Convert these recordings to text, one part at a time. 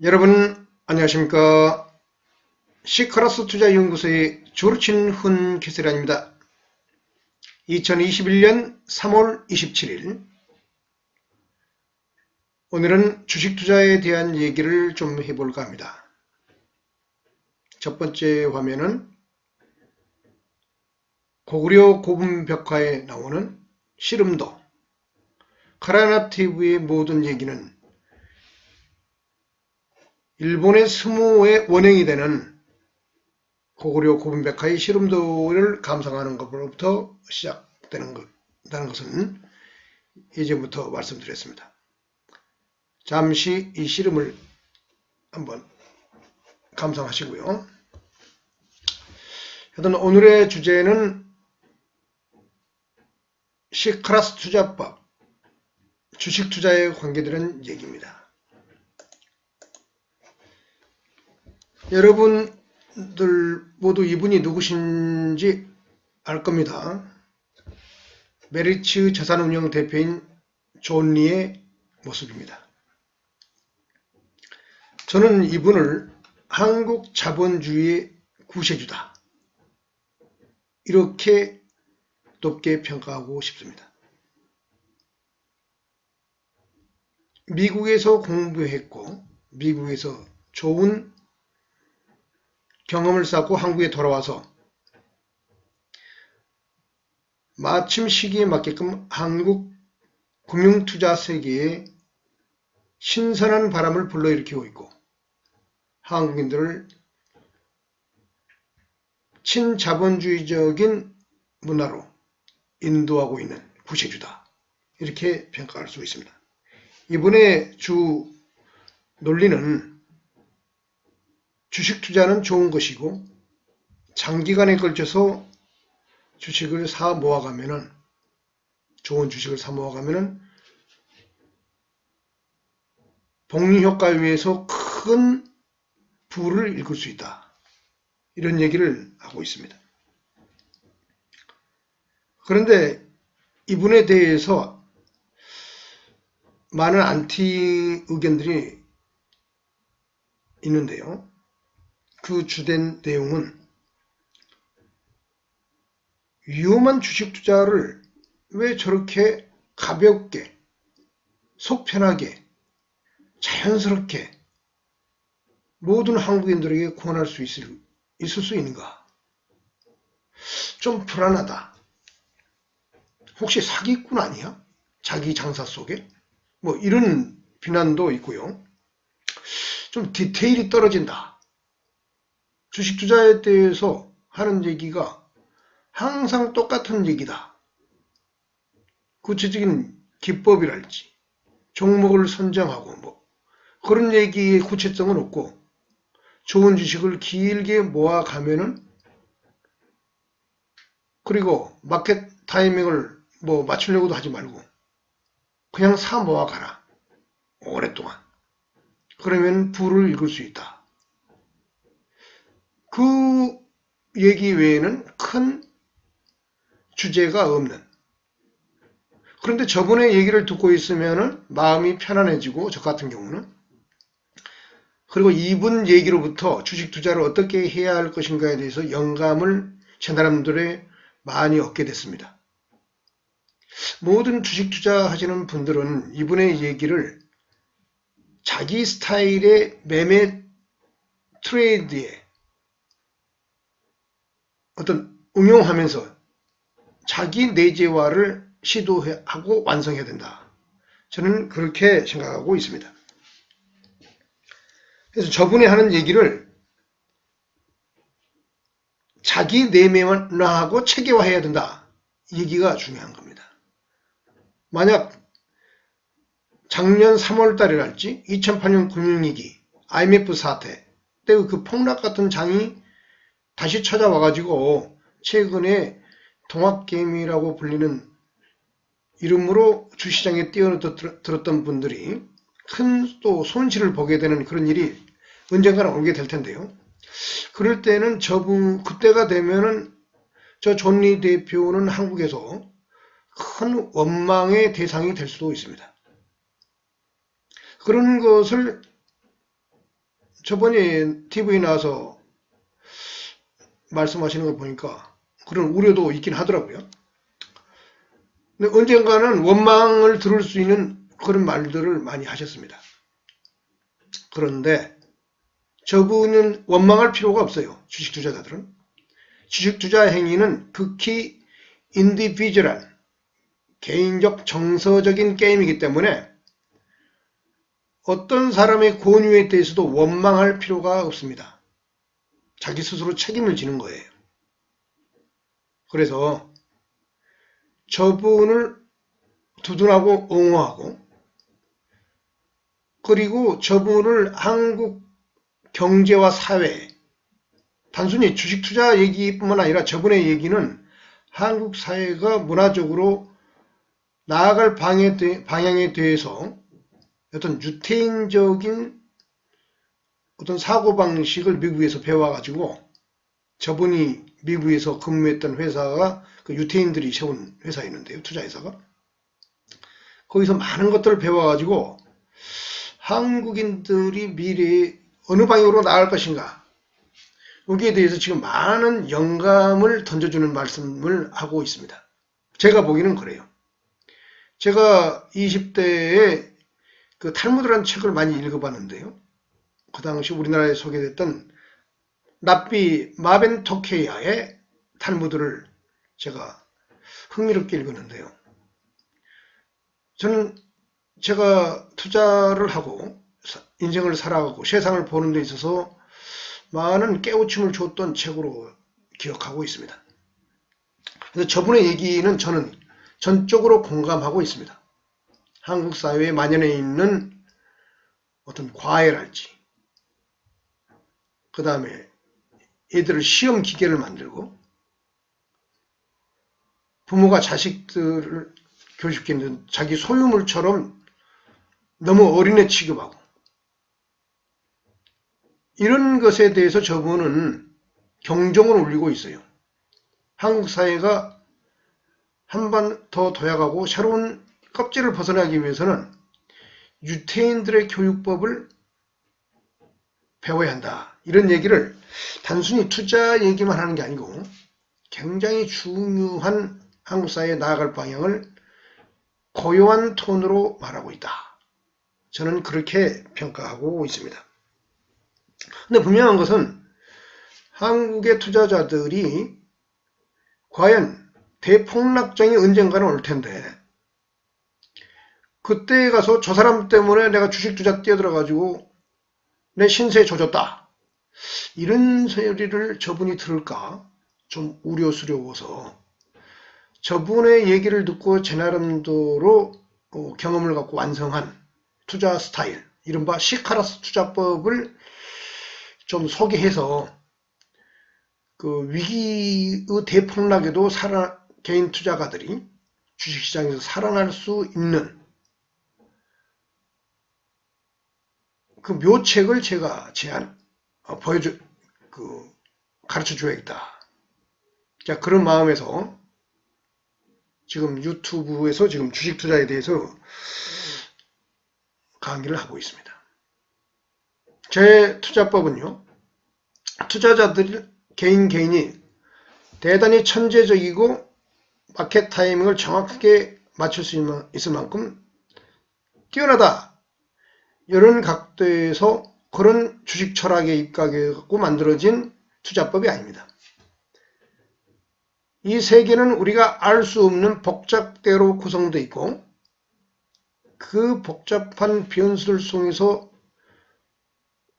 여러분 안녕하십니까. 시카라스 투자연구소의 조르친훈 캐세란입니다. 2021년 3월 27일 오늘은 주식 투자에 대한 얘기를 좀 해볼까 합니다. 첫 번째 화면은 고구려 고분벽화에 나오는 시름도 카라나티브의 모든 얘기는 일본의 스모의 원형이 되는 고구려 고분백화의 시름도를 감상하는 것으로부터 시작되는 것은 이제부터 말씀드렸습니다. 잠시 이 시름을 한번 감상하시고요. 하여튼 오늘의 주제는 시카라스 투자법, 주식 투자에 관계되는 얘기입니다. 여러분들 모두 이분이 누구신지 알 겁니다. 메리츠 자산운용 대표인 존 리의 모습입니다. 저는 이분을 한국 자본주의의 구세주다, 이렇게 높게 평가하고 싶습니다. 미국에서 공부했고 미국에서 좋은 경험을 쌓고 한국에 돌아와서 마침 시기에 맞게끔 한국 금융투자 세계에 신선한 바람을 불러일으키고 있고 한국인들을 친자본주의적인 문화로 인도하고 있는 구세주다, 이렇게 평가할 수 있습니다. 이번의 주 논리는 주식 투자는 좋은 것이고 장기간에 걸쳐서 주식을 사 모아가면은, 좋은 주식을 사 모아가면은 복리효과에 의해서 큰 부를 일굴 수 있다, 이런 얘기를 하고 있습니다. 그런데 이분에 대해서 많은 안티 의견들이 있는데요. 그 주된 내용은 위험한 주식 투자를 왜 저렇게 가볍게, 속 편하게, 자연스럽게 모든 한국인들에게 권할 수 있을 수 있는가? 좀 불안하다. 혹시 사기꾼 아니야? 자기 장사 속에? 뭐 이런 비난도 있고요. 좀 디테일이 떨어진다. 주식 투자에 대해서 하는 얘기가 항상 똑같은 얘기다. 구체적인 기법이랄지 종목을 선정하고 뭐 그런 얘기의 구체성은 없고, 좋은 주식을 길게 모아가면은, 그리고 마켓 타이밍을 뭐 맞추려고도 하지 말고 그냥 사 모아가라, 오랫동안. 그러면 부를 읽을 수 있다. 그 얘기 외에는 큰 주제가 없는. 그런데 저분의 얘기를 듣고 있으면 마음이 편안해지고, 저 같은 경우는, 그리고 이분 얘기로부터 주식 투자를 어떻게 해야 할 것인가에 대해서 영감을 제 나름대로 많이 얻게 됐습니다. 모든 주식 투자 하시는 분들은 이분의 얘기를 자기 스타일의 매매 트레이드에 어떤 응용하면서 자기 내재화를 시도하고 완성해야 된다. 저는 그렇게 생각하고 있습니다. 그래서 저분이 하는 얘기를 자기 내면화하고 체계화해야 된다, 이 얘기가 중요한 겁니다. 만약 작년 3월 달이랄지 2008년 금융위기, IMF 사태 때의 그 폭락 같은 장이 다시 찾아와가지고 최근에 동학개미라고 불리는 이름으로 주시장에 뛰어들었던 분들이 큰 또 손실을 보게 되는 그런 일이 언젠가는 오게 될 텐데요. 그럴 때는 그때가 되면은 저 존 리 대표는 한국에서 큰 원망의 대상이 될 수도 있습니다. 그런 것을 저번에 TV에 나와서 말씀하시는 거 보니까 그런 우려도 있긴 하더라고요. 근데 언젠가는 원망을 들을 수 있는 그런 말들을 많이 하셨습니다. 그런데 저분은 원망할 필요가 없어요. 주식 투자자들은. 주식 투자 행위는 극히 인디비주얼한 개인적 정서적인 게임이기 때문에 어떤 사람의 권유에 대해서도 원망할 필요가 없습니다. 자기 스스로 책임을 지는 거예요. 그래서 저분을 두둔하고 옹호하고 그리고 저분을 한국 경제와 사회, 단순히 주식 투자 얘기뿐만 아니라 저분의 얘기는 한국 사회가 문화적으로 나아갈 방향에 대해서 어떤 유태인적인 어떤 사고방식을 미국에서 배워가지고 저분이 미국에서 근무했던 회사가 그 유태인들이 세운 회사였는데요. 투자회사가. 거기서 많은 것들을 배워가지고 한국인들이 미래에 어느 방향으로 나아갈 것인가 여기에 대해서 지금 많은 영감을 던져주는 말씀을 하고 있습니다. 제가 보기에는 그래요. 제가 20대에 그 탈무드라는 책을 많이 읽어봤는데요. 그 당시 우리나라에 소개됐던 납비 마벤 토케야의 탈무드를 제가 흥미롭게 읽었는데요. 저는 제가 투자를 하고 인생을 살아가고 세상을 보는 데 있어서 많은 깨우침을 줬던 책으로 기억하고 있습니다. 그래서 저분의 얘기는 저는 전적으로 공감하고 있습니다. 한국 사회에 만연해 있는 어떤 과외랄지 그 다음에 애들을 시험 기계를 만들고 부모가 자식들을 교육시키는 자기 소유물처럼 너무 어린애 취급하고 이런 것에 대해서 저분은 경종을 울리고 있어요. 한국 사회가 한 번 더 도약하고 새로운 껍질을 벗어나기 위해서는 유태인들의 교육법을 배워야 한다. 이런 얘기를 단순히 투자 얘기만 하는 게 아니고 굉장히 중요한 한국 사회에 나아갈 방향을 고요한 톤으로 말하고 있다. 저는 그렇게 평가하고 있습니다. 근데 분명한 것은 한국의 투자자들이 과연 대폭락장이 언젠가는 올 텐데 그때 가서 저 사람 때문에 내가 주식 투자 뛰어들어가지고 내 신세 조졌다. 이런 소리를 저분이 들을까 좀 우려스러워서 저분의 얘기를 듣고 제 나름대로 경험을 갖고 완성한 투자 스타일, 이른바 시카라스 투자법을 좀 소개해서 그 위기의 대폭락에도 개인 투자가들이 주식시장에서 살아날 수 있는 그 묘책을 제가 가르쳐 줘야겠다. 자, 그런 마음에서 지금 유튜브에서 지금 주식 투자에 대해서 강의를 하고 있습니다. 제 투자법은요, 투자자들 개인이 대단히 천재적이고 마켓 타이밍을 정확하게 맞출 수 있을 만큼 뛰어나다. 이런 각도에서 그런 주식 철학에 입각해서 만들어진 투자법이 아닙니다. 이 세계는 우리가 알 수 없는 복잡대로 구성되어 있고 그 복잡한 변수들 속에서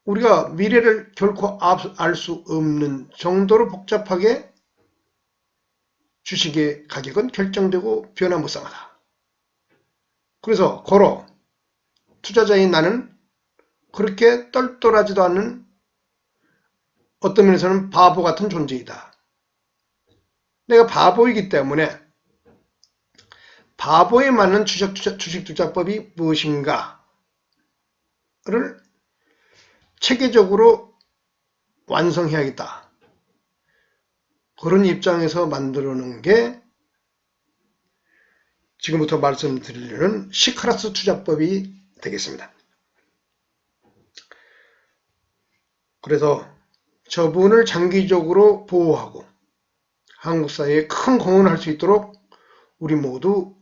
우리가 미래를 결코 알 수 없는 정도로 복잡하게 주식의 가격은 결정되고 변화무쌍하다. 그래서 고로 투자자인 나는 그렇게 똘똘하지도 않는 어떤 면에서는 바보 같은 존재이다. 내가 바보이기 때문에 바보에 맞는 주식 투자법이 무엇인가를 체계적으로 완성해야겠다. 그런 입장에서 만들어 놓은 게 지금부터 말씀드리려는 시카라스 투자법이 되겠습니다. 그래서 저분을 장기적으로 보호하고 한국 사회에 큰 공헌을 할 수 있도록 우리 모두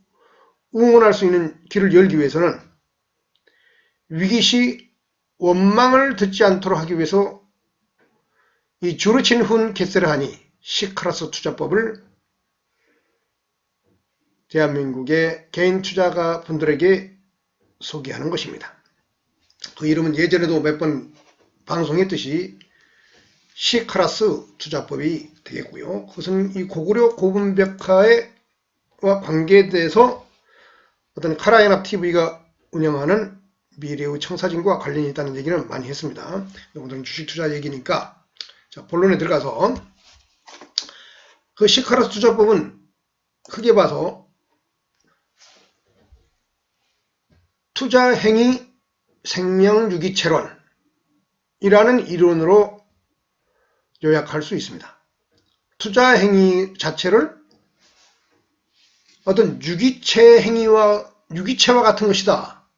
응원할 수 있는 길을 열기 위해서는 위기시 원망을 듣지 않도록 하기 위해서 이 주르친 훈 게세르하니 시카라스 투자법을 대한민국의 개인 투자가 분들에게 소개하는 것입니다. 그 이름은 예전에도 몇 번 방송했듯이 시카라스 투자법이 되겠고요. 그것은 이 고구려 고분백화와 관계돼서 어떤 카라연합 TV가 운영하는 미래의 청사진과 관련이 있다는 얘기는 많이 했습니다. 오늘은 주식 투자 얘기니까 자, 본론에 들어가서 그 시카라스 투자법은 크게 봐서 투자행위 생명유기체론이라는 이론으로 요약할 수 있습니다. 투자행위 자체를 어떤 유기체와 같은 것이다.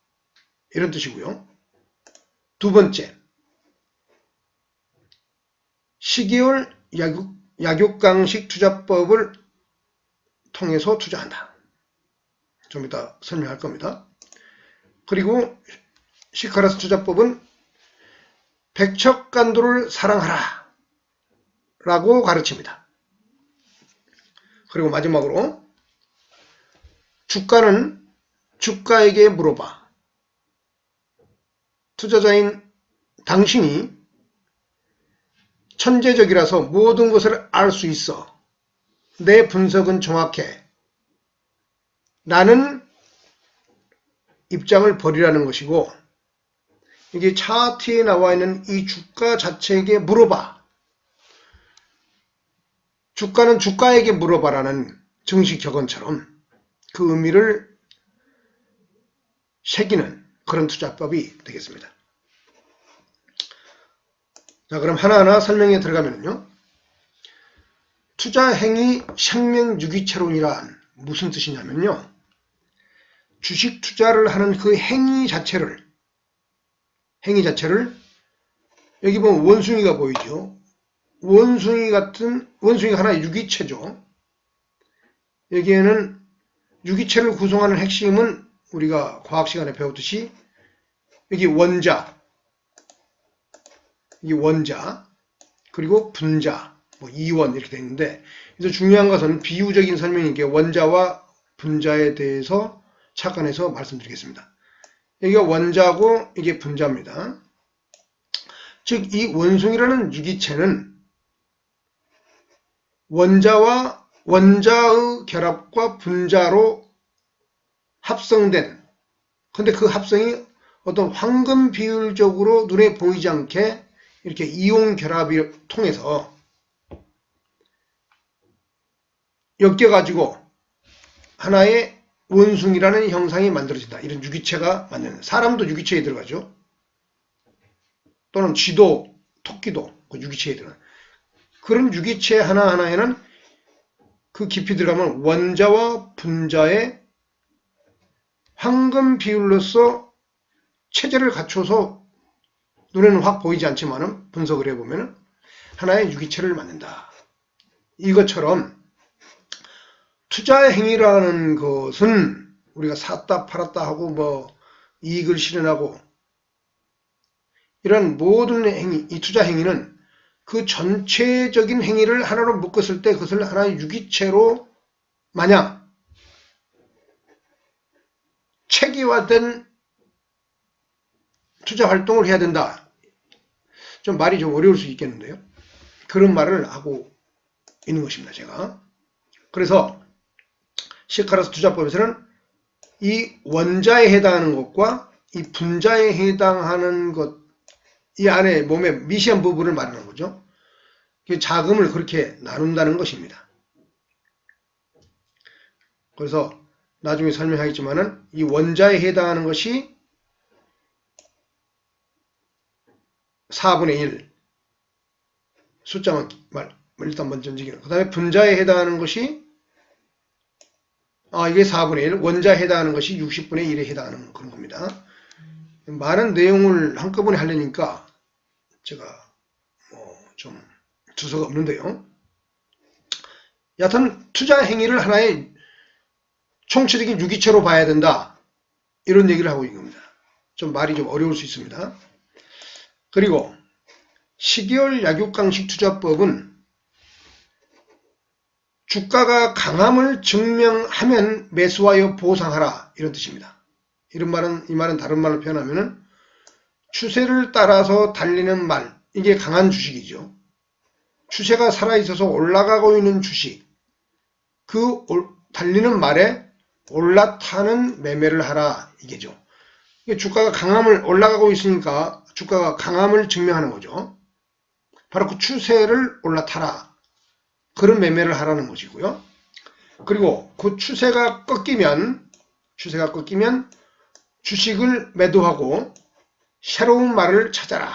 이런 뜻이고요. 두 번째, 시계열 약육강식 투자법을 통해서 투자한다. 좀 이따 설명할 겁니다. 그리고 시카라스 투자법은 백척간도를 사랑하라 라고 가르칩니다. 그리고 마지막으로 주가는 주가에게 물어봐. 투자자인 당신이 천재적이라서 모든 것을 알 수 있어. 내 분석은 정확해. 라는 입장을 버리라는 것이고, 이게 차트에 나와 있는 이 주가 자체에게 물어봐. 주가는 주가에게 물어봐라는 정식 격언처럼 그 의미를 새기는 그런 투자법이 되겠습니다. 자, 그럼 하나하나 설명에 들어가면요. 투자행위 생명유기체론이란 무슨 뜻이냐면요. 주식 투자를 하는 그 행위 자체를 여기 보면 원숭이가 보이죠. 원숭이가 하나의 유기체죠. 여기에는 유기체를 구성하는 핵심은 우리가 과학 시간에 배웠듯이 여기 원자, 그리고 분자, 이원 이렇게 되어 있는데, 그래서 중요한 것은 비유적인 설명인 게 원자와 분자에 대해서 착안해서 말씀드리겠습니다. 여기가 원자고 이게 분자입니다. 즉, 이 원숭이라는 유기체는 원자의 결합과 분자로 합성된, 근데 그 합성이 어떤 황금 비율적으로 눈에 보이지 않게 이렇게 이온 결합을 통해서 엮여가지고 하나의 원숭이라는 형상이 만들어진다. 이런 유기체가 만드는, 사람도 유기체에 들어가죠. 또는 쥐도, 토끼도 그 유기체에 들어가요. 그런 유기체 하나하나에는 그 깊이 들어가면 원자와 분자의 황금 비율로서 체제를 갖춰서 눈에는 확 보이지 않지만 분석을 해보면 하나의 유기체를 만든다. 이것처럼 투자의 행위라는 것은 우리가 샀다 팔았다 하고 이익을 실현하고 이런 모든 행위, 이 투자 행위는 그 전체적인 행위를 하나로 묶었을 때 그것을 하나의 유기체로 마냥 체계화된 투자 활동을 해야 된다. 좀 말이 좀 어려울 수 있겠는데요. 그런 말을 하고 있는 것입니다. 제가. 그래서 시카라스 투자법에서는 이 원자에 해당하는 것과 이 분자에 해당하는 것, 이 안에 몸의 미시한 부분을 말하는 거죠. 자금을 그렇게 나눈다는 것입니다. 그래서 나중에 설명하겠지만은 이 원자에 해당하는 것이 4분의 1 숫자만 일단 먼저 움직이는. 그 다음에 분자에 해당하는 것이 이게 4분의 1, 원자에 해당하는 것이 60분의 1에 해당하는 그런 겁니다. 많은 내용을 한꺼번에 하려니까 제가 주소가 없는데요. 여하튼 투자 행위를 하나의 총체적인 유기체로 봐야 된다. 이런 얘기를 하고 있는 겁니다. 좀 말이 좀 어려울 수 있습니다. 그리고 12월 약육강식 투자법은 주가가 강함을 증명하면 매수하여 보상하라 이런 뜻입니다. 이 말은 다른 말로 표현하면 추세를 따라서 달리는 말, 이게 강한 주식이죠. 추세가 살아있어서 올라가고 있는 주식, 그 달리는 말에 올라타는 매매를 하라 이게죠. 주가가 강함을 올라가고 있으니까 주가가 강함을 증명하는 거죠. 바로 그 추세를 올라타라. 그런 매매를 하라는 것이고요. 그리고 그 추세가 꺾이면 주식을 매도하고 새로운 말을 찾아라.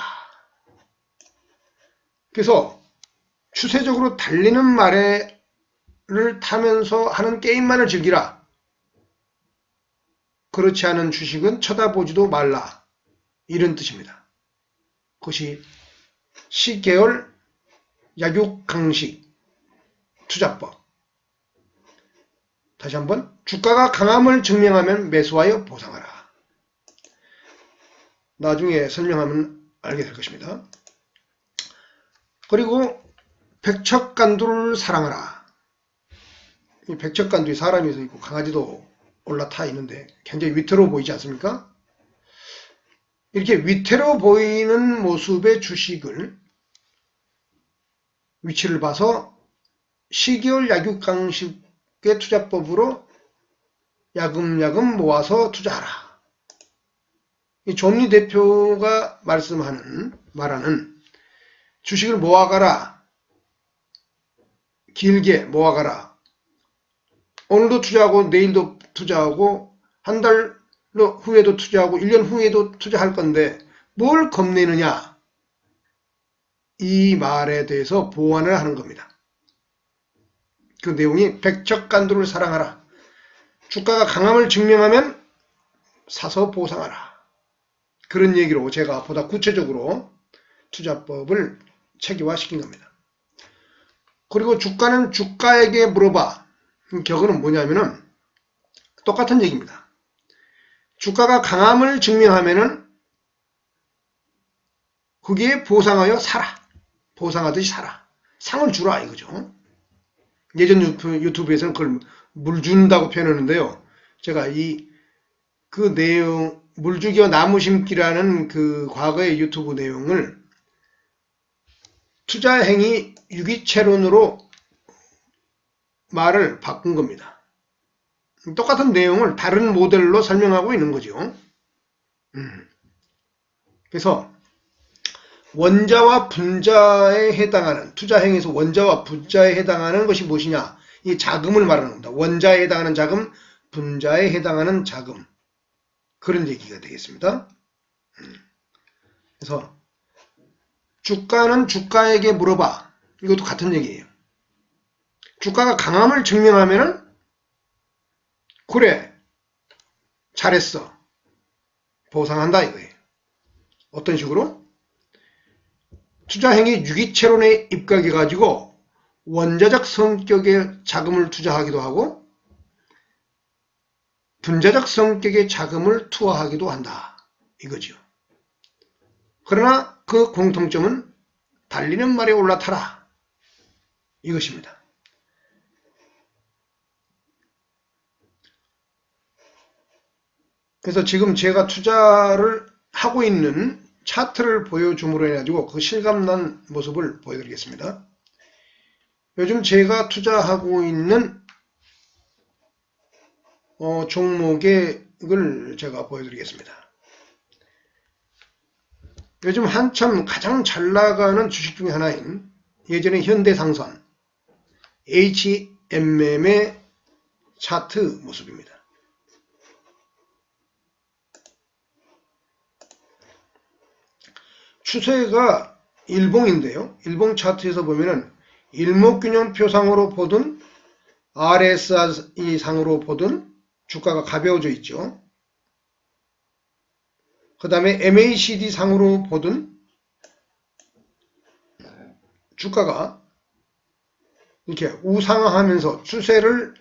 그래서 추세적으로 달리는 말을 타면서 하는 게임만을 즐기라. 그렇지 않은 주식은 쳐다보지도 말라. 이런 뜻입니다. 그것이 10개월 약육강식 투자법. 다시 한번 주가가 강함을 증명하면 매수하여 보상하라. 나중에 설명하면 알게 될 것입니다. 그리고 백척간두를 사랑하라. 이 백척간두에 사람이 서 있고 강아지도 올라타 있는데 굉장히 위태로워 보이지 않습니까? 이렇게 위태로워 보이는 모습의 주식을 위치를 봐서 12개월 약육강식의 투자법으로 야금야금 모아서 투자하라. 이 존리 대표가 말하는 주식을 모아가라. 길게 모아가라. 오늘도 투자하고 내일도 투자하고 한 달 후에도 투자하고 1년 후에도 투자할 건데 뭘 겁내느냐. 이 말에 대해서 보완을 하는 겁니다. 그 내용이 백척간두를 사랑하라. 주가가 강함을 증명하면 사서 보상하라. 그런 얘기로 제가 보다 구체적으로 투자법을 체계화시킨 겁니다. 그리고 주가는 주가에게 물어봐. 격언은 뭐냐면은 똑같은 얘기입니다. 주가가 강함을 증명하면은 거기에 보상하여 사라. 보상하듯이 사라. 상을 주라 이거죠. 예전 유튜브에서는 그걸 물 준다고 표현하는데요. 제가 그 내용, 물주기와 나무 심기라는 그 과거의 유튜브 내용을 투자행위 유기체론으로 말을 바꾼 겁니다. 똑같은 내용을 다른 모델로 설명하고 있는 거죠. 그래서 원자와 분자에 해당하는, 투자행위에서 원자와 분자에 해당하는 것이 무엇이냐? 이 자금을 말하는 겁니다. 원자에 해당하는 자금, 분자에 해당하는 자금. 그런 얘기가 되겠습니다. 그래서 주가는 주가에게 물어봐. 이것도 같은 얘기예요. 주가가 강함을 증명하면은 그래, 잘했어. 보상한다 이거예요. 어떤 식으로? 투자행위 유기체론에 입각해가지고 원자적 성격의 자금을 투자하기도 하고 분자적 성격의 자금을 투하하기도 한다. 이거죠. 그러나 그 공통점은 달리는 말에 올라타라. 이것입니다. 그래서 지금 제가 투자를 하고 있는 차트를 보여줌으로 해가지고 그 실감난 모습을 보여드리겠습니다. 요즘 제가 투자하고 있는 종목을 제가 보여드리겠습니다. 요즘 한참 가장 잘 나가는 주식 중에 하나인 예전에 현대상선 HMM의 차트 모습입니다. 추세가 일봉인데요. 일봉 차트에서 보면은 일목균형표상으로 보든 RSI 상으로 보든 주가가 가벼워져 있죠. 그 다음에 MACD 상으로 보든 주가가 이렇게 우상향하면서 추세를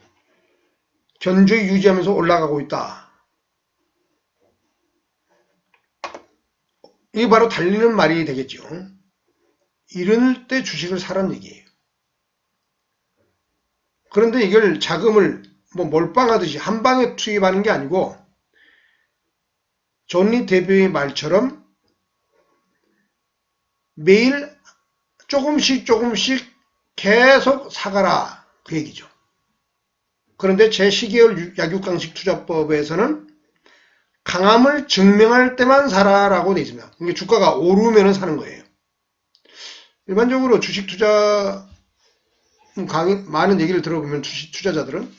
견조히 유지하면서 올라가고 있다. 이게 바로 달리는 말이 되겠죠. 이럴 때 주식을 사라는 얘기예요. 그런데 이걸 자금을 뭐 몰빵하듯이 한 방에 투입하는 게 아니고 존리 대표의 말처럼 매일 조금씩 계속 사가라 그 얘기죠. 그런데 제12개월 약육강식 투자법에서는 강함을 증명할 때만 사라라고 되어 있습니다. 이게 주가가 오르면 사는 거예요. 일반적으로 주식 투자 많은 얘기를 들어보면 주식 투자자들은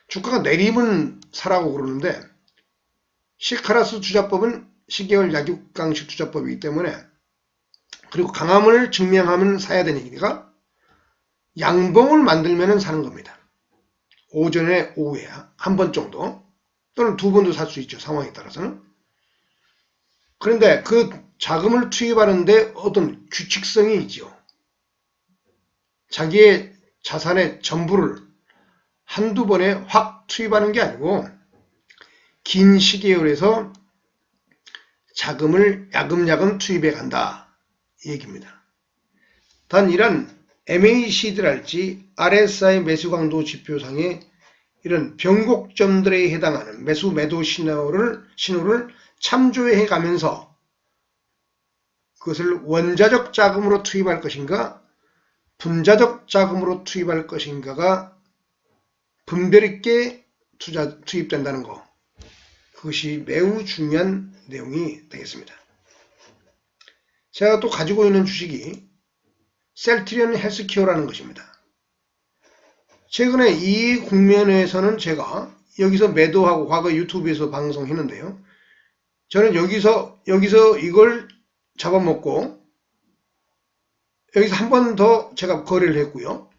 주가가 내리면 사라고 그러는데 시카라스 투자법은 10개월 약육강식 투자법이기 때문에 그리고 강함을 증명하면 사야 되는 얘기가 양봉을 만들면 사는 겁니다. 오전에 오후에 한 번 정도 또는 두 번도 살 수 있죠. 상황에 따라서는. 그런데 그 자금을 투입하는데 어떤 규칙성이 있죠. 자기의 자산의 전부를 한두 번에 확 투입하는 게 아니고 긴 시계열에서 자금을 야금야금 투입해 간다 이 얘기입니다. 단 이런 MACD랄지 RSI 매수 강도 지표상의 이런 변곡점들에 해당하는 매수 매도 신호를 참조해 가면서 그것을 원자적 자금으로 투입할 것인가 분자적 자금으로 투입할 것인가가 분별 있게 투입된다는 것. 그것이 매우 중요한 내용이 되겠습니다. 제가 또 가지고 있는 주식이 셀트리온 헬스케어라는 것입니다. 최근에 이 국면에서는 제가 여기서 매도하고 과거 유튜브에서 방송했는데요. 저는 여기서 이걸 잡아먹고 여기서 한 번 더 제가 거래를 했고요.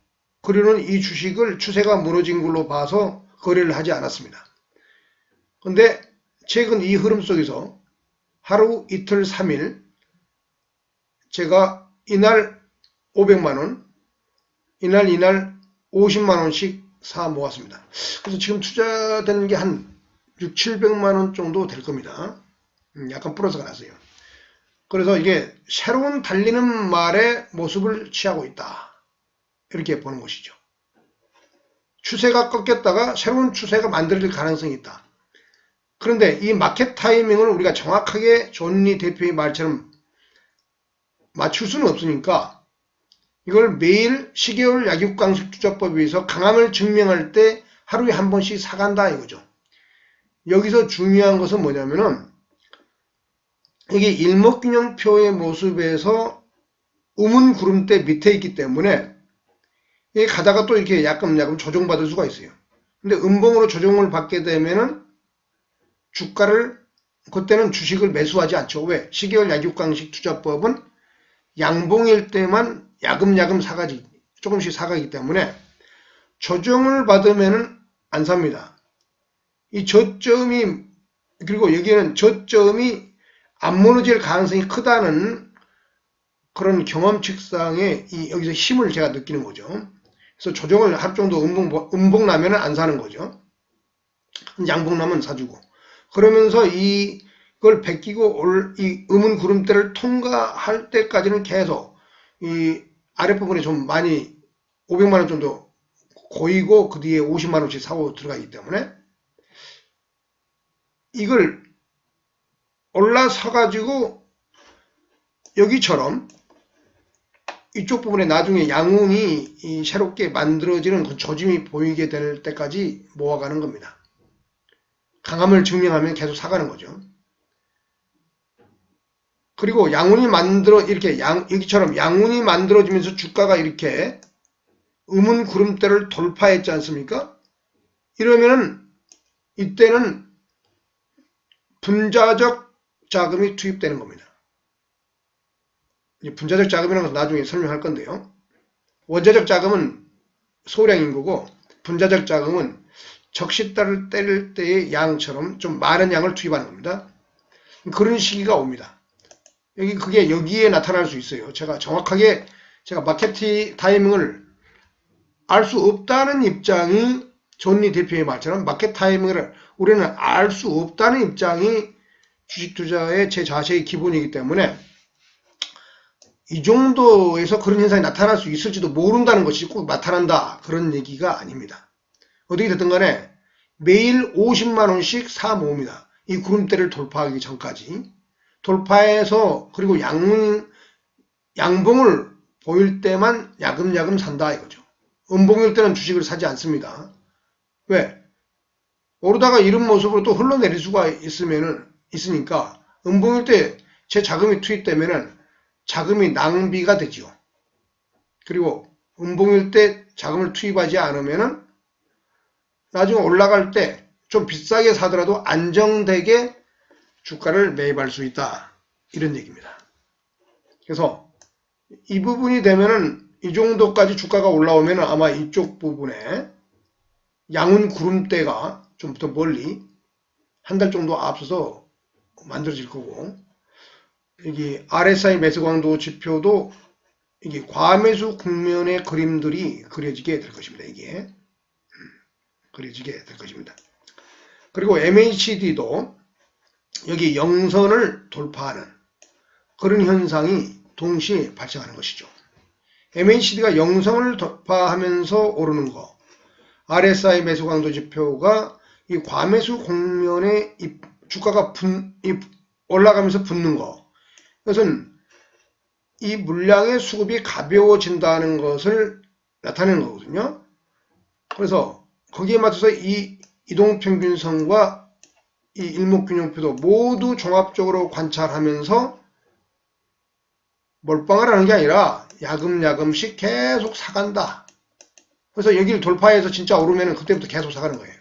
그리고는 이 주식을 추세가 무너진 걸로 봐서 거래를 하지 않았습니다. 그런데 최근 이 흐름 속에서 하루 이틀 3일 제가 이날 500만원 이날 50만원씩 사 모았습니다. 그래서 지금 투자된 게 한 600~700만원 정도 될 겁니다. 약간 플러스가 났어요. 그래서 이게 새로운 달리는 말의 모습을 취하고 있다. 이렇게 보는 것이죠. 추세가 꺾였다가 새로운 추세가 만들어질 가능성이 있다. 그런데 이 마켓 타이밍을 우리가 정확하게 존리 대표의 말처럼 맞출 수는 없으니까 이걸 매일 시계열 약육강식 투자법에 의해서 강함을 증명할 때 하루에 한 번씩 사간다 이거죠. 여기서 중요한 것은 뭐냐면은 이게 일목균형표의 모습에서 우문구름대 밑에 있기 때문에 이게 가다가 또 이렇게 야금야금 조정받을 수가 있어요. 근데 음봉으로 조정을 받게 되면은 주가를 그때는 주식을 매수하지 않죠. 왜? 시계열 약육강식 투자법은 양봉일 때만 야금야금 조금씩 사가기 때문에 조정을 받으면은 안 삽니다. 이 저점이 그리고 여기에는 저점이 안 무너질 가능성이 크다는 그런 경험칙상의 여기서 힘을 제가 느끼는 거죠. 그래서 조정을 하루 정도 음봉 나면은 안 사는 거죠. 양봉 나면 사주고. 그러면서 이걸 베끼고 이 음운 구름대를 통과할 때까지는 계속 이 아랫부분에 좀 많이 500만원 정도 고이고 그 뒤에 50만원씩 사고 들어가기 때문에 이걸 올라서 가지고 여기처럼 이쪽 부분에 나중에 양운이 새롭게 만들어지는 그 조짐이 보이게 될 때까지 모아가는 겁니다. 강함을 증명하면 계속 사가는 거죠. 그리고 양운이 여기처럼 양운이 만들어지면서 주가가 이렇게 음운 구름대를 돌파했지 않습니까? 이러면은 이때는 분자적 자금이 투입되는 겁니다. 분자적 자금이라는 것은 나중에 설명할 건데요. 원자적 자금은 소량인 거고 분자적 자금은 적시다를 때릴 때의 양처럼 좀 많은 양을 투입하는 겁니다. 그런 시기가 옵니다. 그게 여기에 나타날 수 있어요. 제가 정확하게 제가 마켓 타이밍을 알 수 없다는 입장이 존니 대표의 말처럼 마켓 타이밍을 우리는 알 수 없다는 입장이 주식 투자의 제 자세의 기본이기 때문에 이 정도에서 그런 현상이 나타날 수 있을지도 모른다는 것이 꼭 나타난다 그런 얘기가 아닙니다. 어떻게 됐든 간에 매일 50만원씩 사 모읍니다. 이 구름대를 돌파하기 전까지 돌파해서 그리고 양봉을 보일 때만 야금야금 산다 이거죠. 음봉일 때는 주식을 사지 않습니다. 왜? 오르다가 이런 모습으로 또 흘러내릴 수가 있으니까 음봉일 때 제 자금이 투입되면은 자금이 낭비가 되지요. 그리고 음봉일 때 자금을 투입하지 않으면은 나중에 올라갈 때 좀 비싸게 사더라도 안정되게 주가를 매입할 수 있다. 이런 얘기입니다. 그래서 이 부분이 되면은 이 정도까지 주가가 올라오면은 아마 이쪽 부분에 양운 구름대가 좀 더 멀리 한 달 정도 앞서서 만들어질 거고 여기 RSI 매수 강도 지표도 이게 과매수 국면의 그림들이 그려지게 될 것입니다. 이게 그려지게 될 것입니다. 그리고 MACD도 여기 영선을 돌파하는 그런 현상이 동시에 발생하는 것이죠. MACD가 영선을 돌파하면서 오르는 거, RSI 매수 강도 지표가 이 과매수 국면에 주가가 올라가면서 붙는 거, 이것은 이 물량의 수급이 가벼워진다는 것을 나타내는 거거든요. 그래서 거기에 맞춰서 이 이동평균선과 이 일목균형표도 모두 종합적으로 관찰하면서 몰빵을 하는 게 아니라 야금야금씩 계속 사간다. 그래서 여기를 돌파해서 진짜 오르면 그때부터 계속 사가는 거예요.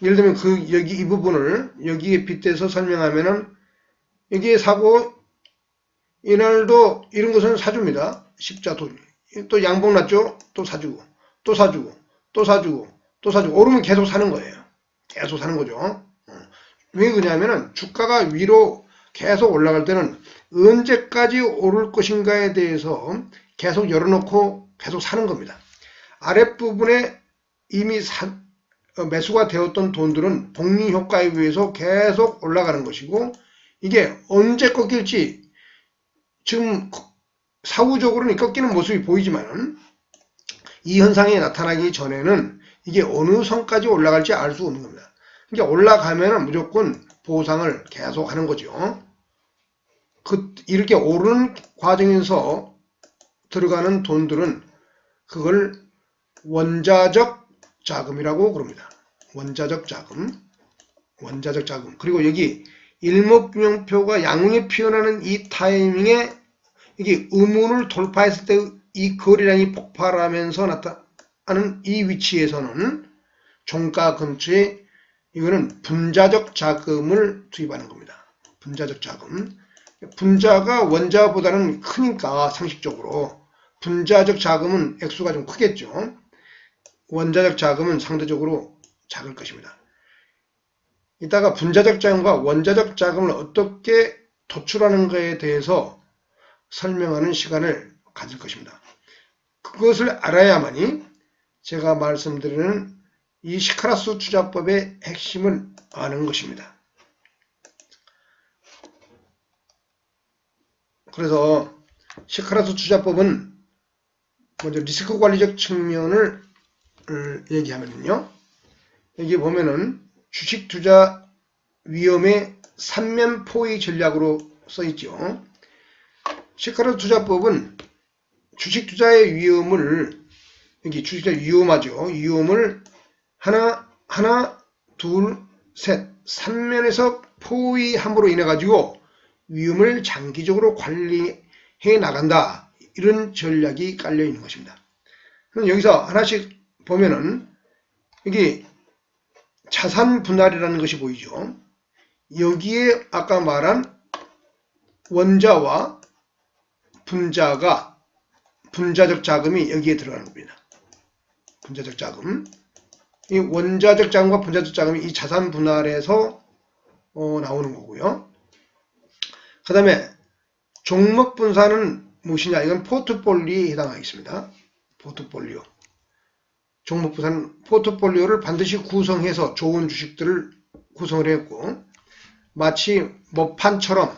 예를 들면 여기 이 부분을 여기에 빗대서 설명하면은 여기에 사고 이날도 이런 것은 사줍니다. 십자도 또 양봉 났죠? 또 사주고 또 사주고 또 사주고 또 사주고 오르면 계속 사는 거예요. 계속 사는 거죠. 왜 그러냐면은 주가가 위로 계속 올라갈 때는 언제까지 오를 것인가에 대해서 계속 열어놓고 계속 사는 겁니다. 아랫부분에 이미 매수가 되었던 돈들은 복리 효과에 의해서 계속 올라가는 것이고 이게 언제 꺾일지 지금 사후적으로는 꺾이는 모습이 보이지만 이 현상이 나타나기 전에는 이게 어느 선까지 올라갈지 알 수 없는 겁니다. 그러니까 올라가면 무조건 보상을 계속 하는 거죠. 이렇게 오르는 과정에서 들어가는 돈들은 그걸 원자적 자금이라고 그럽니다. 원자적 자금. 그리고 여기 일목균형표가 양운이 피어나는 이 타이밍에 이게 음운을 돌파했을 때 이 거래량이 폭발하면서 나타나는 이 위치에서는 종가 근처에 이거는 분자적 자금을 투입하는 겁니다. 분자적 자금. 분자가 원자보다는 크니까 상식적으로 분자적 자금은 액수가 좀 크겠죠. 원자적 자금은 상대적으로 작을 것입니다. 이따가 분자적 자금과 원자적 자금을 어떻게 도출하는 것에 대해서 설명하는 시간을 가질 것입니다. 그것을 알아야만이 제가 말씀드리는 이 시카라스 투자법의 핵심을 아는 것입니다. 그래서 시카라스 투자법은 먼저 리스크 관리적 측면을 얘기하면요. 여기 보면은 주식 투자 위험의 삼면포의 전략으로 써있죠. 시카라스 투자법은 주식 투자의 위험을 여기 주식 투자 위험하죠. 위험을 하나, 둘, 셋, 3면에서 포위함으로 인해 가지고 위험을 장기적으로 관리해 나간다. 이런 전략이 깔려 있는 것입니다. 그럼 여기서 하나씩 보면은 여기 자산 분할이라는 것이 보이죠. 여기에 아까 말한 원자와 분자적 자금이 여기에 들어가는 겁니다. 분자적 자금. 이 원자적 자금과 분자적 자금이 이 자산 분할에서 나오는 거고요. 그 다음에 종목 분산은 무엇이냐? 이건 포트폴리오에 해당하겠습니다. 포트폴리오. 종목부산 포트폴리오를 반드시 구성해서 좋은 주식들을 구성을 했고, 마치 모판처럼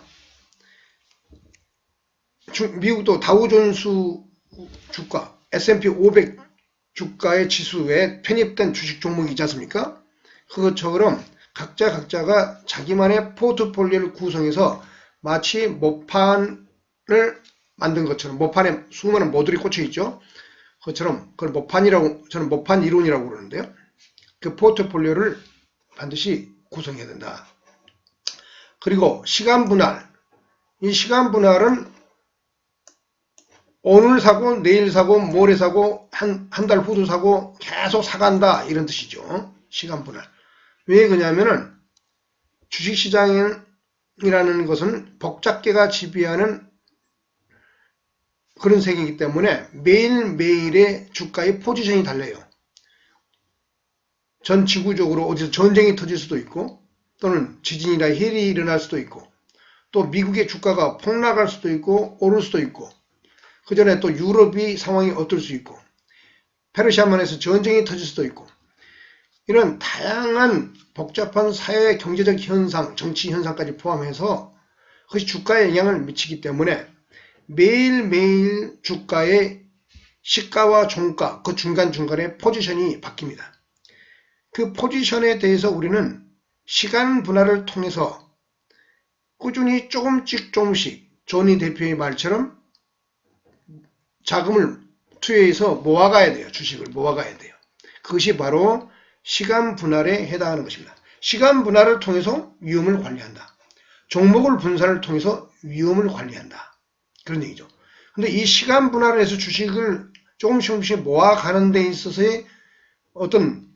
미국도 다우존스 주가, S&P 500 주가의 지수에 편입된 주식 종목이 있지 않습니까? 그것처럼 각자가 자기만의 포트폴리오를 구성해서 마치 모판을 만든 것처럼, 모판에 수많은 모듈이 꽂혀 있죠. 그것처럼 그걸 모판이라고, 저는 모판 이론이라고 그러는데요. 그 포트폴리오를 반드시 구성해야 된다. 그리고 시간 분할. 이 시간 분할은 오늘 사고, 내일 사고, 모레 사고, 한 달 후도 사고, 계속 사간다. 이런 뜻이죠. 시간 분할. 왜 그러냐면은 주식시장이라는 것은 복잡계가 지배하는 그런 세계이기 때문에 매일매일의 주가의 포지션이 달라요. 전 지구적으로 어디서 전쟁이 터질 수도 있고, 또는 지진이나 해일이 일어날 수도 있고, 또 미국의 주가가 폭락할 수도 있고 오를 수도 있고, 그 전에 또 유럽이 상황이 어떨 수 있고, 페르시아만에서 전쟁이 터질 수도 있고, 이런 다양한 복잡한 사회 경제적 현상, 정치 현상까지 포함해서 그것이 주가에 영향을 미치기 때문에 매일매일 주가의 시가와 종가, 그 중간중간에 포지션이 바뀝니다. 그 포지션에 대해서 우리는 시간 분할을 통해서 꾸준히 조금씩 조니 대표의 말처럼 자금을 투여해서 모아가야 돼요. 주식을 모아가야 돼요. 그것이 바로 시간 분할에 해당하는 것입니다. 시간 분할을 통해서 위험을 관리한다. 종목을 분산을 통해서 위험을 관리한다. 그런 얘기죠. 근데 이 시간 분할을 해서 주식을 조금씩 모아가는 데 있어서의 어떤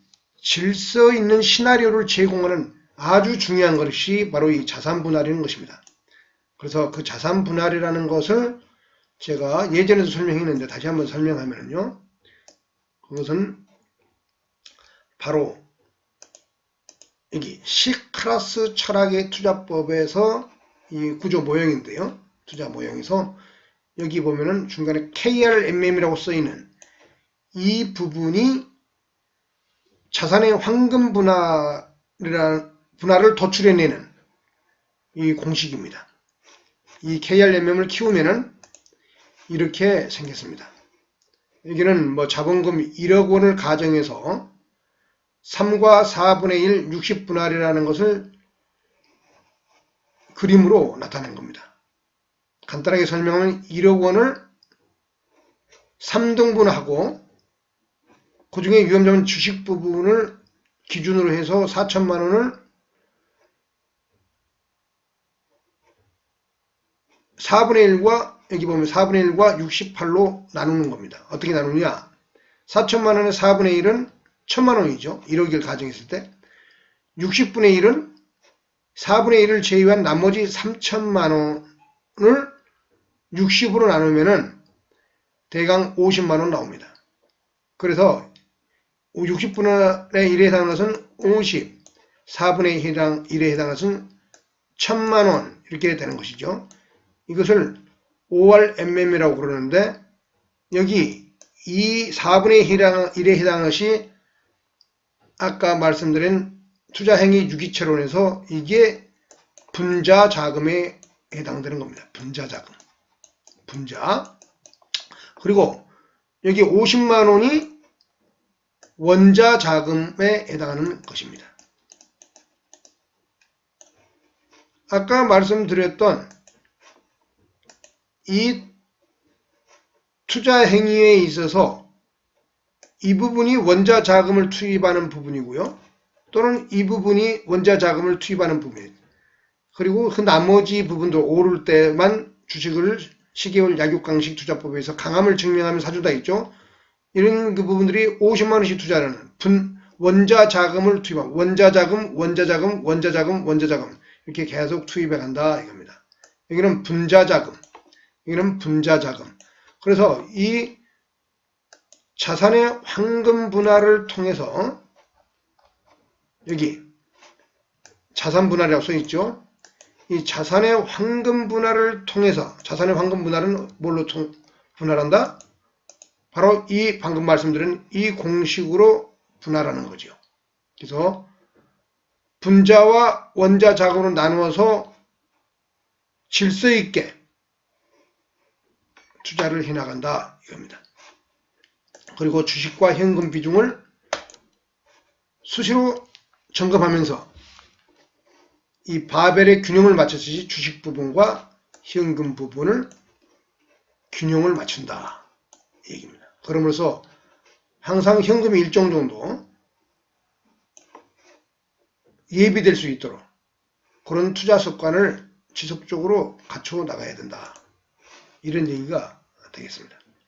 질서 있는 시나리오를 제공하는 아주 중요한 것이 바로 이 자산 분할이라는 것입니다. 그래서 그 자산 분할이라는 것을 제가 예전에도 설명했는데 다시 한번 설명하면요. 그것은 바로 여기 C클래스 철학의 투자법에서 이 구조 모형인데요. 투자 모형에서 여기 보면은 중간에 KRMM이라고 써있는 이 부분이 자산의 황금 분할을 도출해내는 이 공식입니다. 이 KRMM을 키우면은 이렇게 생겼습니다. 여기는 뭐 자본금 1억 원을 가정해서 3과 4분의 1 60분할이라는 것을 그림으로 나타낸 겁니다. 간단하게 설명하면 1억 원을 3등분하고 그 중에 위험자산 주식 부분을 기준으로 해서 4천만 원을 4분의 1과 여기 보면 4분의 1과 68로 나누는 겁니다. 어떻게 나누냐? 4천만 원의 4분의 1은 1천만 원이죠. 1억을 가정했을 때 60분의 1은 4분의 1을 제외한 나머지 3천만 원을 60으로 나누면은 대강 50만 원 나옵니다. 그래서 60분의 1에 해당하는 것은 50, 4분의 1에 해당하는 것은 1000만 원 이렇게 되는 것이죠. 이것을 ORMM이라고 그러는데 여기 이 4분의 1에 해당하는 것이 아까 말씀드린 투자행위 유기체론에서 이게 분자 자금에 해당되는 겁니다. 분자 자금. 분자. 그리고 여기 50만 원이 원자 자금에 해당하는 것입니다. 아까 말씀드렸던 이 투자 행위에 있어서 이 부분이 원자 자금을 투입하는 부분이고요. 또는 이 부분이 원자 자금을 투입하는 부분이에요. 그리고 그 나머지 부분도 오를 때만 주식을 12개월 약육강식 투자법에서 강함을 증명하면 사주다 있죠. 이런 그 부분들이 50만 원씩 투자하는 원자 자금을 투입한 원자 자금 이렇게 계속 투입해 간다 이겁니다. 여기는 분자 자금, 여기는 분자 자금. 그래서 이 자산의 황금 분할을 통해서 여기 자산 분할이라고 써 있죠. 이 자산의 황금 분할을 통해서, 자산의 황금 분할은 뭘로 분할한다? 바로 이 방금 말씀드린 이 공식으로 분할하는 거죠. 그래서 분자와 원자 자금으로 나누어서 질서 있게 투자를 해나간다 이겁니다. 그리고 주식과 현금 비중을 수시로 점검하면서 이 바벨의 균형을 맞췄듯이 주식 부분과 현금 부분을 균형을 맞춘다 얘기입니다. 그러면서 항상 현금이 일정 정도 예비될 수 있도록 그런 투자 습관을 지속적으로 갖추어 나가야 된다. 이런 얘기가 되겠습니다.